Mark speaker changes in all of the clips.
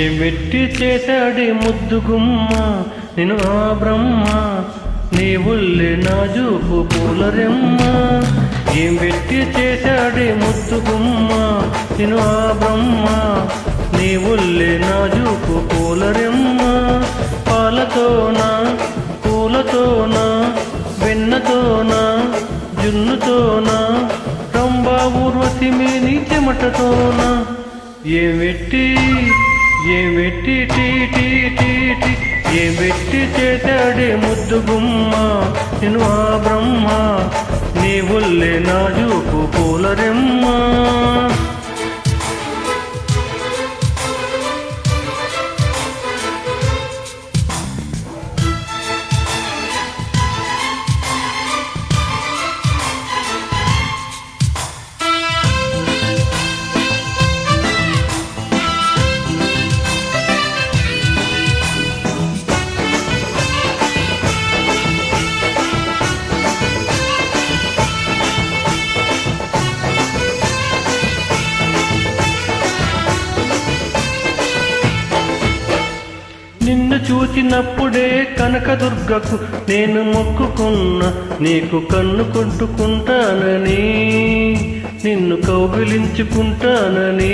Speaker 1: ఏమెట్టి చేశాడే ముద్దు గుమ్మ నేను ఆ బ్రహ్మ, నీ ఉల్లే నాజూకు పూలరెమ్మ. ఏమెట్టి చేశాడే ముద్దు గుమ్మ నేను ఆ బ్రహ్మ, నీ ఉల్లే నాజూకు పూలరెమ్మ. పాలతోనా పూలతోనా వెన్నతోనా జున్నుతోనా రంభా ఊర్వశి నీ చెమటతోనా. ఏమెట్టి ఏమెట్టి టీ టీ టీ టీ ఏమెట్టి చేశాడే ముద్దు గుమ్మ నేను ఆ బ్రహ్మ, నీ ఉల్లే నాజూకు పూలరెమ్మ. నిన్ను చూచినప్పుడే కనకదుర్గకు నేను మొక్కుకున్న, నీకు కన్ను కొట్టుకుంటానని నిన్ను కౌగిలించుకుంటానని.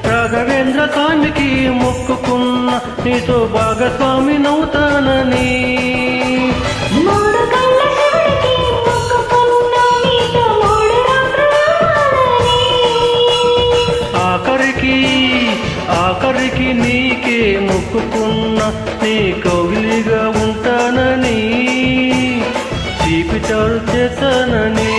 Speaker 1: రాఘవేంద్ర స్వామికి మొక్కుకున్న, నీతో భాగస్వామి నవ్వుతానని. ఆఖరికి ఆఖరికి నీకే మొక్కుకున్న, నీ కౌగిలిగా ఉంటానని తీపిచారు చేస్తానని.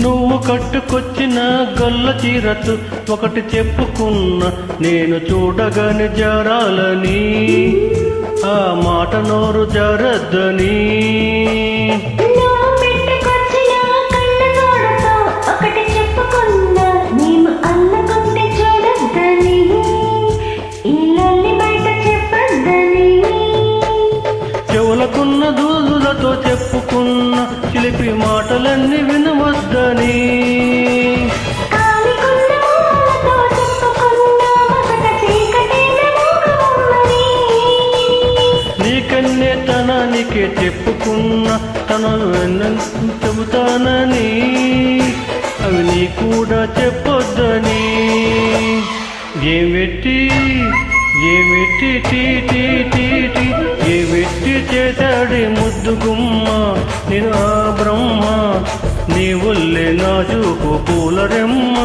Speaker 1: నువ్వు కట్టుకొచ్చిన గొల్ల చీరతు ఒకటి చెప్పుకున్న, నేను చూడగానే జారాలని ఆ మాట నోరు జారద్దని. చెవులకున్న దూదులతో చెప్పుకున్న చిలిపి మాటలన్నీ వినవద్దని. నీకన్నే తనానికే చెప్పుకున్న, తనను చెబుతానని అవి నీ కూడా చెప్పొద్దని. ఏమెట్టి ఏమెట్టి టీ టీ టీ టీ ఏమెట్టి చేశాడే ముద్దు గుమ్మ నేను ఆ బ్రహ్మ, నీ ఉల్లే నాజూకు పూలరెమ్మ.